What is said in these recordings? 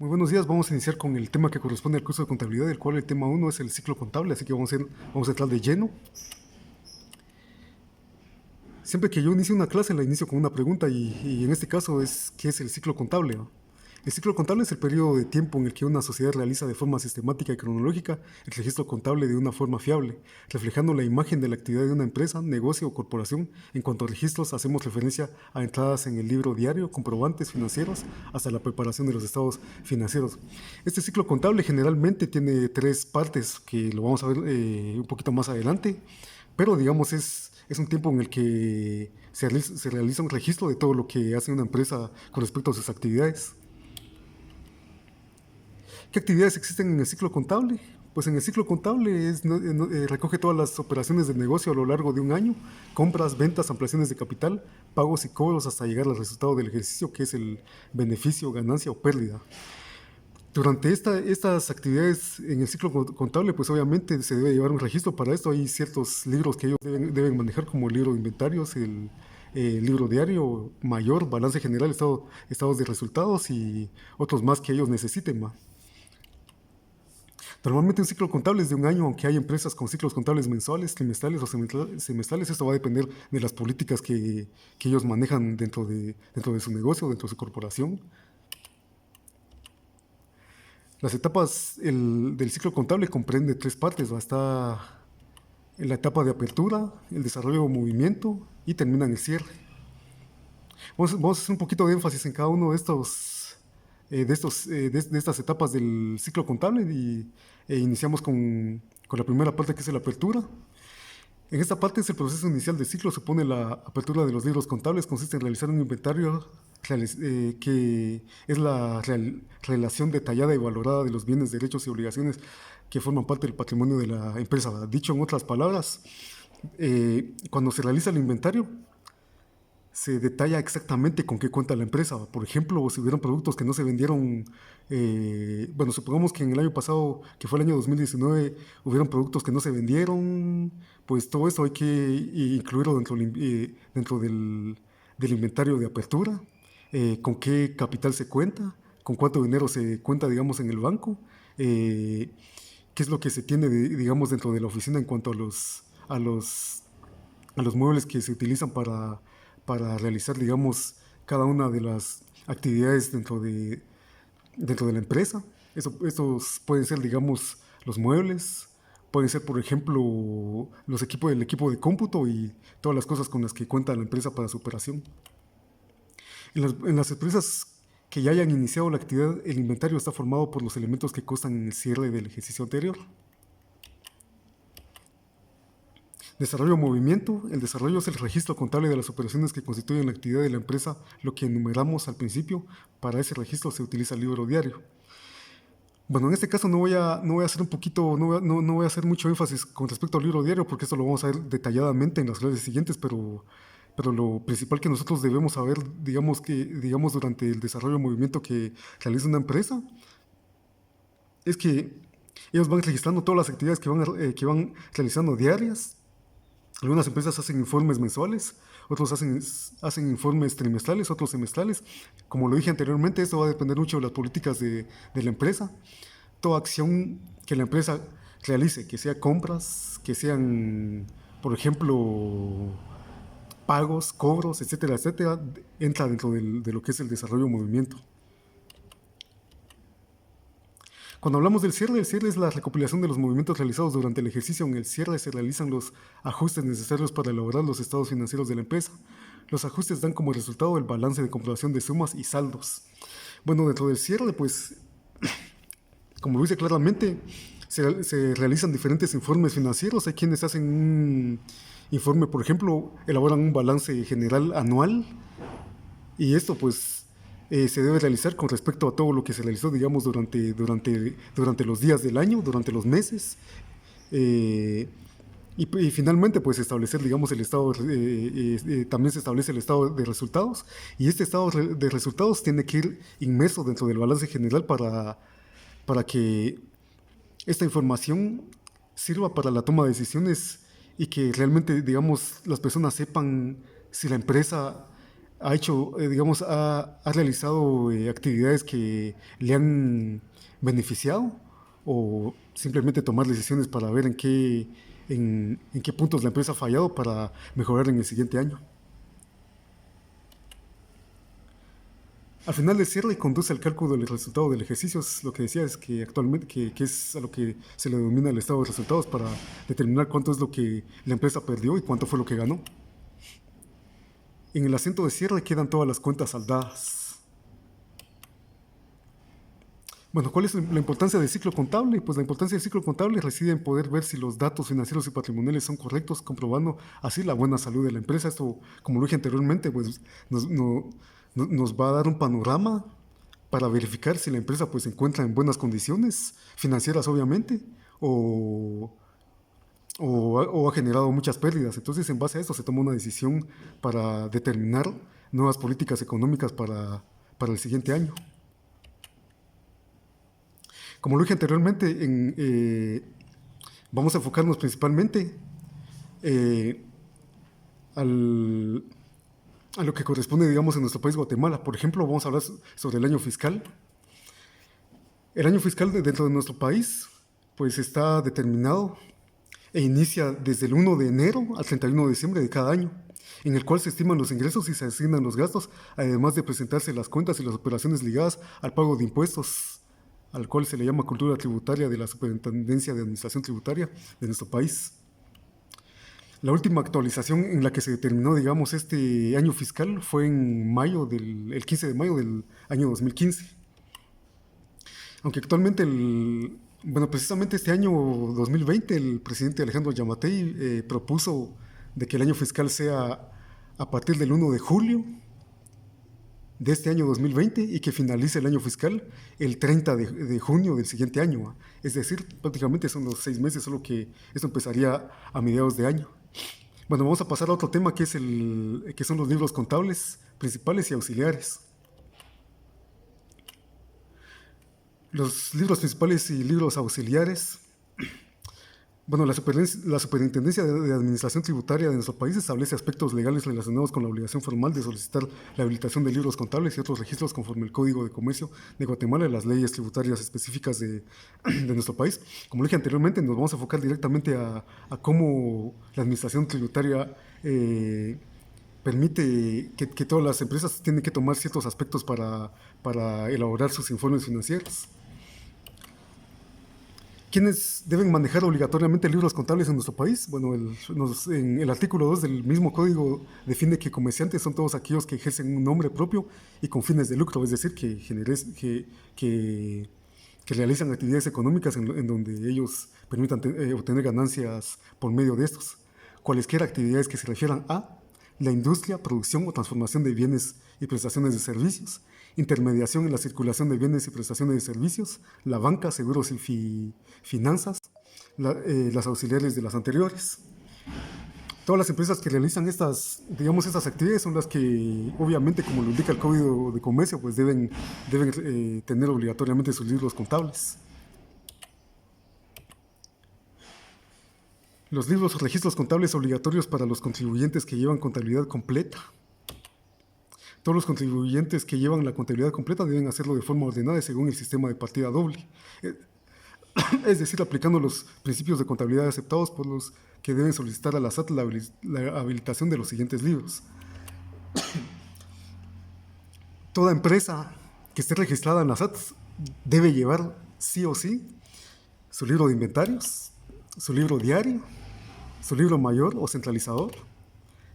Muy buenos días, vamos a iniciar con el tema que corresponde al curso de contabilidad, del cual el tema uno es el ciclo contable, así que vamos a entrar de lleno. Siempre que yo inicio una clase la inicio con una pregunta y en este caso es ¿qué es el ciclo contable? El ciclo contable es el periodo de tiempo en el que una sociedad realiza de forma sistemática y cronológica el registro contable de una forma fiable, reflejando la imagen de la actividad de una empresa, negocio o corporación. En cuanto a registros, hacemos referencia a entradas en el libro diario, comprobantes financieros, hasta la preparación de los estados financieros. Este ciclo contable generalmente tiene tres partes que lo vamos a ver un poquito más adelante, pero digamos es un tiempo en el que se realiza un registro de todo lo que hace una empresa con respecto a sus actividades. ¿Qué actividades existen en el ciclo contable? Pues en el ciclo contable recoge todas las operaciones del negocio a lo largo de un año, compras, ventas, ampliaciones de capital, pagos y cobros hasta llegar al resultado del ejercicio, que es el beneficio, ganancia o pérdida. Durante estas actividades en el ciclo contable, pues obviamente se debe llevar un registro. Para esto hay ciertos libros que ellos deben manejar, como el libro de inventarios, el libro diario mayor, balance general, estados de resultados y otros más que ellos necesiten. Normalmente un ciclo contable es de un año, aunque hay empresas con ciclos contables mensuales, trimestrales o semestrales. Esto va a depender de las políticas que ellos manejan dentro de su negocio, dentro de su corporación. Las etapas del ciclo contable comprende tres partes. Está en la etapa de apertura, el desarrollo o movimiento y termina en el cierre. Vamos a hacer un poquito de énfasis en cada uno de estas etapas del ciclo contable e iniciamos con la primera parte, que es la apertura. En esta parte es el proceso inicial del ciclo, supone la apertura de los libros contables, consiste en realizar un inventario que es la relación detallada y valorada de los bienes, derechos y obligaciones que forman parte del patrimonio de la empresa. Dicho en otras palabras, cuando se realiza el inventario, se detalla exactamente con qué cuenta la empresa. Por ejemplo, si hubieran productos que no se vendieron, bueno, supongamos que en el año pasado, que fue el año 2019, hubieron productos que no se vendieron, pues todo eso hay que incluirlo dentro del inventario de apertura, con qué capital se cuenta, con cuánto dinero se cuenta, digamos, en el banco, eh, qué es lo que se tiene, digamos, dentro de la oficina en cuanto a los muebles que se utilizan para realizar, digamos, cada una de las actividades dentro de la empresa. Estos pueden ser, digamos, los muebles, pueden ser, por ejemplo, el equipo de cómputo y todas las cosas con las que cuenta la empresa para su operación. En las empresas que ya hayan iniciado la actividad, el inventario está formado por los elementos que constan en el cierre del ejercicio anterior. Desarrollo o movimiento. El desarrollo es el registro contable de las operaciones que constituyen la actividad de la empresa, lo que enumeramos al principio. Para ese registro se utiliza el libro diario. Bueno, en este caso no voy a hacer no voy a hacer mucho énfasis con respecto al libro diario, porque esto lo vamos a ver detalladamente en las clases siguientes, pero lo principal que nosotros debemos saber, digamos durante el desarrollo o movimiento que realiza una empresa, es que ellos van registrando todas las actividades que van realizando diarias. Algunas empresas hacen informes mensuales, otros hacen informes trimestrales, otros semestrales. Como lo dije anteriormente, esto va a depender mucho de las políticas de la empresa. Toda acción que la empresa realice, que sea compras, que sean, por ejemplo, pagos, cobros, etcétera, etcétera, entra dentro de lo que es el desarrollo movimiento. Cuando hablamos del cierre, el cierre es la recopilación de los movimientos realizados durante el ejercicio. En el cierre se realizan los ajustes necesarios para elaborar los estados financieros de la empresa. Los ajustes dan como resultado el balance de comprobación de sumas y saldos. Bueno, dentro del cierre, pues, como lo dice claramente, se realizan diferentes informes financieros. Hay quienes hacen un informe, por ejemplo, elaboran un balance general anual y esto, pues, se debe realizar con respecto a todo lo que se realizó, digamos, durante los días del año, durante los meses. eh, y finalmente, pues, establecer, digamos, el estado, también se establece el estado de resultados. Y este estado de resultados tiene que ir inmerso dentro del balance general para que esta información sirva para la toma de decisiones y que realmente, digamos, las personas sepan si la empresa ha hecho, digamos, ha realizado actividades que le han beneficiado o simplemente tomar decisiones para ver en qué puntos la empresa ha fallado para mejorar en el siguiente año. Al final del cierre conduce al cálculo del resultado del ejercicio, es lo que decía, es que actualmente, que es a lo que se le denomina el estado de resultados para determinar cuánto es lo que la empresa perdió y cuánto fue lo que ganó. En el asiento de cierre quedan todas las cuentas saldadas. Bueno, ¿cuál es la importancia del ciclo contable? Pues la importancia del ciclo contable reside en poder ver si los datos financieros y patrimoniales son correctos, comprobando así la buena salud de la empresa. Esto, como lo dije anteriormente, pues nos va a dar un panorama para verificar si la empresa pues se encuentra en buenas condiciones financieras, obviamente, o, o ha generado muchas pérdidas. Entonces, en base a esto se toma una decisión para determinar nuevas políticas económicas para el siguiente año. Como lo dije anteriormente, vamos a enfocarnos principalmente eh, al, a lo que corresponde, digamos, en nuestro país, Guatemala. Por ejemplo, vamos a hablar sobre el año fiscal. El año fiscal dentro de nuestro país, pues está determinado e inicia desde el 1 de enero al 31 de diciembre de cada año, en el cual se estiman los ingresos y se asignan los gastos, además de presentarse las cuentas y las operaciones ligadas al pago de impuestos, al cual se le llama cultura tributaria de la Superintendencia de Administración Tributaria de nuestro país. La última actualización en la que se determinó, digamos, este año fiscal fue en el 15 de mayo del año 2015. Aunque actualmente, bueno, precisamente este año 2020, el presidente Alejandro Yamatei propuso de que el año fiscal sea a partir del 1 de julio de este año 2020 y que finalice el año fiscal el 30 de junio del siguiente año. Es decir, prácticamente son los 6 meses, solo que esto empezaría a mediados de año. Bueno, vamos a pasar a otro tema que son los libros contables principales y auxiliares. Los libros principales y libros auxiliares. Bueno, la Superintendencia de Administración Tributaria de nuestro país establece aspectos legales relacionados con la obligación formal de solicitar la habilitación de libros contables y otros registros conforme el Código de Comercio de Guatemala y las leyes tributarias específicas de nuestro país. Como dije anteriormente, nos vamos a enfocar directamente a cómo la Administración Tributaria permite que todas las empresas tienen que tomar ciertos aspectos para elaborar sus informes financieros. ¿Quiénes deben manejar obligatoriamente libros contables en nuestro país? Bueno, en el artículo 2 del mismo código define que comerciantes son todos aquellos que ejercen un nombre propio y con fines de lucro, es decir, que realizan actividades económicas en donde ellos permitan obtener ganancias por medio de estos. Cualesquiera actividades que se refieran a la industria, producción o transformación de bienes y prestaciones de servicios, intermediación en la circulación de bienes y prestaciones de servicios, la banca, seguros y finanzas, las auxiliares de las anteriores. Todas las empresas que realizan estas actividades son las que, obviamente, como lo indica el Código de Comercio, pues deben tener obligatoriamente sus libros contables. Los libros o registros contables obligatorios para los contribuyentes que llevan contabilidad completa. Todos los contribuyentes que llevan la contabilidad completa deben hacerlo de forma ordenada y según el sistema de partida doble. Es decir, aplicando los principios de contabilidad aceptados por los que deben solicitar a la SAT la habilitación de los siguientes libros. Toda empresa que esté registrada en la SAT debe llevar sí o sí su libro de inventarios, su libro diario, su libro mayor o centralizador,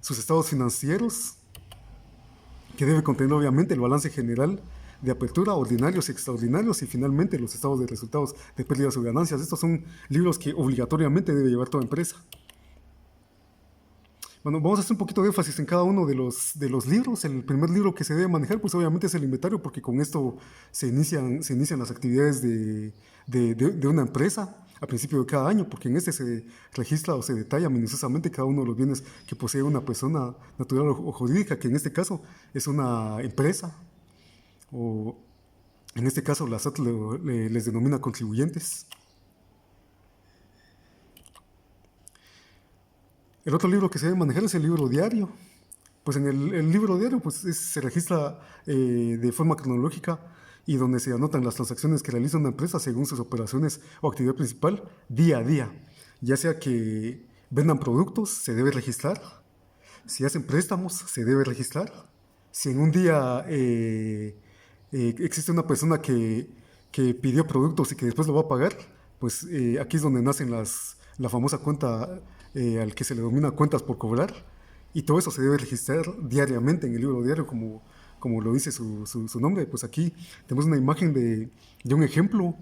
sus estados financieros, que debe contener obviamente el balance general de apertura, ordinarios y extraordinarios, y finalmente los estados de resultados de pérdidas o ganancias. Estos son libros que obligatoriamente debe llevar toda empresa. Bueno, vamos a hacer un poquito de énfasis en cada uno de los libros. El primer libro que se debe manejar, pues obviamente es el inventario, porque con esto se inician las actividades de una empresa a principio de cada año, porque en este se registra o se detalla minuciosamente cada uno de los bienes que posee una persona natural o jurídica, que en este caso es una empresa, o en este caso la SAT les denomina contribuyentes. El otro libro que se debe manejar es el libro diario. Pues en el libro diario pues se registra de forma cronológica y donde se anotan las transacciones que realiza una empresa según sus operaciones o actividad principal día a día. Ya sea que vendan productos, se debe registrar. Si hacen préstamos, se debe registrar. Si en un día existe una persona que pidió productos y que después lo va a pagar, pues aquí es donde nacen la famosa cuenta al que se le denomina cuentas por cobrar. Y todo eso se debe registrar diariamente en el libro diario, como lo dice su nombre. Pues aquí tenemos una imagen de un ejemplo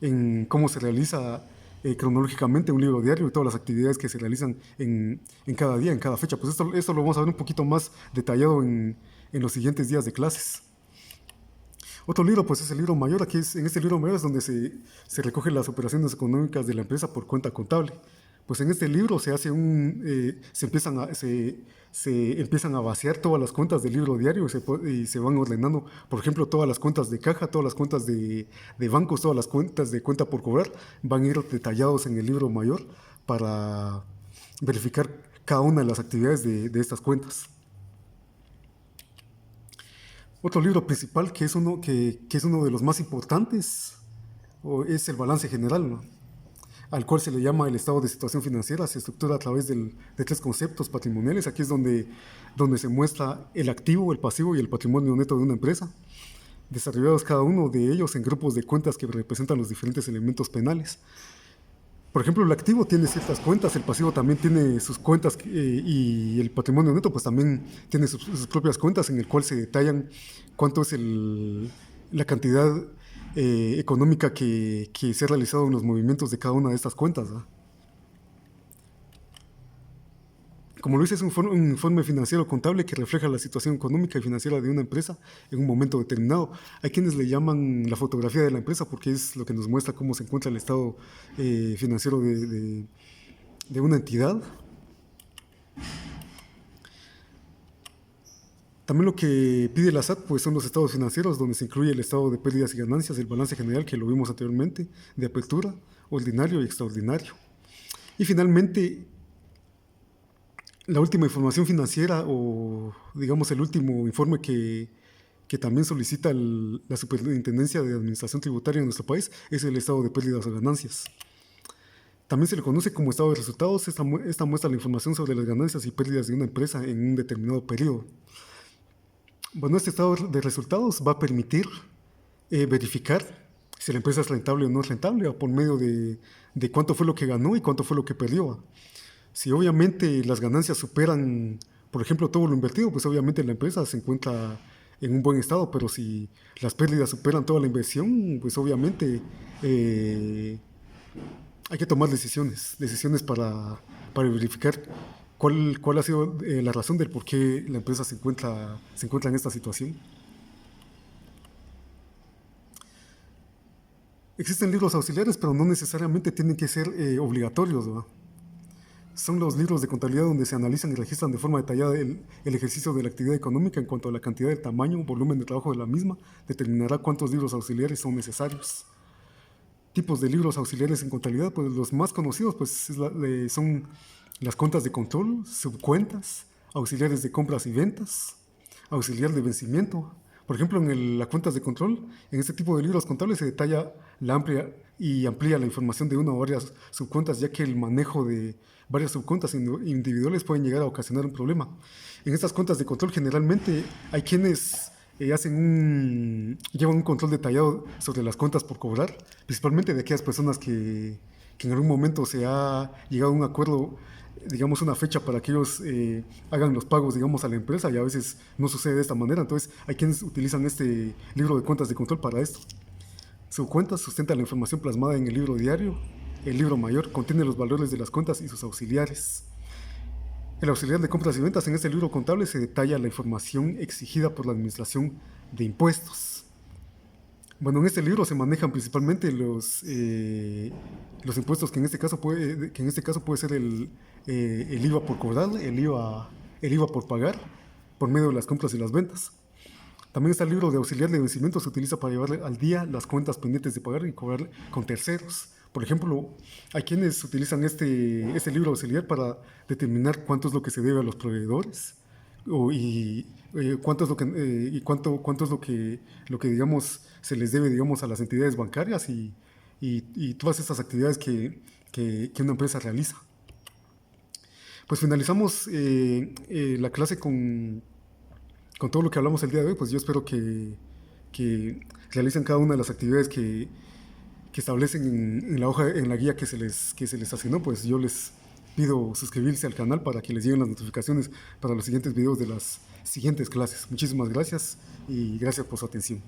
en cómo se realiza cronológicamente un libro diario y todas las actividades que se realizan en cada día, en cada fecha. Pues esto lo vamos a ver un poquito más detallado en los siguientes días de clases. Otro libro, pues es el libro mayor. Aquí en este libro mayor es donde se recogen las operaciones económicas de la empresa por cuenta contable. Pues en este libro se empiezan a vaciar todas las cuentas del libro diario y se van ordenando, por ejemplo, todas las cuentas de caja, todas las cuentas de bancos, todas las cuentas de cuenta por cobrar, van a ir detallados en el libro mayor para verificar cada una de las actividades de estas cuentas. Otro libro principal que es uno de los más importantes es el balance general, ¿no? Al cual se le llama el estado de situación financiera. Se estructura a través de tres conceptos patrimoniales. Aquí es donde se muestra el activo, el pasivo y el patrimonio neto de una empresa, desarrollados cada uno de ellos en grupos de cuentas que representan los diferentes elementos penales. Por ejemplo, el activo tiene ciertas cuentas, el pasivo también tiene sus cuentas y el patrimonio neto pues también tiene sus propias cuentas en el cual se detallan cuánto es la cantidad económica que se ha realizado en los movimientos de cada una de estas cuentas, ¿no? Como lo dice, es un informe financiero contable que refleja la situación económica y financiera de una empresa en un momento determinado. Hay quienes le llaman la fotografía de la empresa porque es lo que nos muestra cómo se encuentra el estado financiero de una entidad. También lo que pide la SAT pues, son los estados financieros, donde se incluye el estado de pérdidas y ganancias, el balance general, que lo vimos anteriormente, de apertura, ordinario y extraordinario. Y finalmente, la última información financiera o, digamos, el último informe que también solicita la Superintendencia de Administración Tributaria en nuestro país es el estado de pérdidas o ganancias. También se le conoce como estado de resultados. Esta muestra la información sobre las ganancias y pérdidas de una empresa en un determinado periodo. Bueno, este estado de resultados va a permitir verificar si la empresa es rentable o no es rentable, o por medio de cuánto fue lo que ganó y cuánto fue lo que perdió. Si obviamente las ganancias superan, por ejemplo, todo lo invertido, pues obviamente la empresa se encuentra en un buen estado, pero si las pérdidas superan toda la inversión, pues obviamente hay que tomar decisiones para verificar cuál ha sido la razón del por qué la empresa se encuentra en esta situación. Existen libros auxiliares, pero no necesariamente tienen que ser obligatorios, ¿verdad? Son los libros de contabilidad donde se analizan y registran de forma detallada el ejercicio de la actividad económica en cuanto a la cantidad de tamaño o volumen de trabajo de la misma, determinará cuántos libros auxiliares son necesarios. Tipos de libros auxiliares en contabilidad, pues los más conocidos pues, son las cuentas de control, subcuentas, auxiliares de compras y ventas, auxiliar de vencimiento. Por ejemplo, en las cuentas de control, en este tipo de libros contables se detalla amplía la información de una o varias subcuentas, ya que el manejo de varias subcuentas individuales pueden llegar a ocasionar un problema. En estas cuentas de control generalmente hay quienes llevan un control detallado sobre las cuentas por cobrar, principalmente de aquellas personas que en algún momento se ha llegado a un acuerdo, digamos una fecha para que ellos hagan los pagos, digamos, a la empresa, y a veces no sucede de esta manera. Entonces hay quienes utilizan este libro de cuentas de control para esto. Subcuentas sustenta la información plasmada en el libro diario. El libro mayor contiene los valores de las cuentas y sus auxiliares. El auxiliar de compras y ventas, en este libro contable se detalla la información exigida por la administración de impuestos. Bueno, en este libro se manejan principalmente los impuestos que en este caso puede ser el IVA por cobrar, el IVA por pagar, por medio de las compras y las ventas. También está el libro de auxiliar de vencimiento, se utiliza para llevar al día las cuentas pendientes de pagar y cobrar con terceros. Por ejemplo, hay quienes utilizan este libro auxiliar para determinar cuánto es lo que se debe a los proveedores, cuánto es lo que cuánto es lo que digamos se les debe, digamos, a las entidades bancarias y todas estas actividades que una empresa realiza. Pues finalizamos la clase con todo lo que hablamos el día de hoy. Pues yo espero que realicen cada una de las actividades que establecen en la hoja, en la guía que se les asignó. Pues yo les pido suscribirse al canal para que les lleguen las notificaciones para los siguientes videos de las siguientes clases. Muchísimas gracias y gracias por su atención.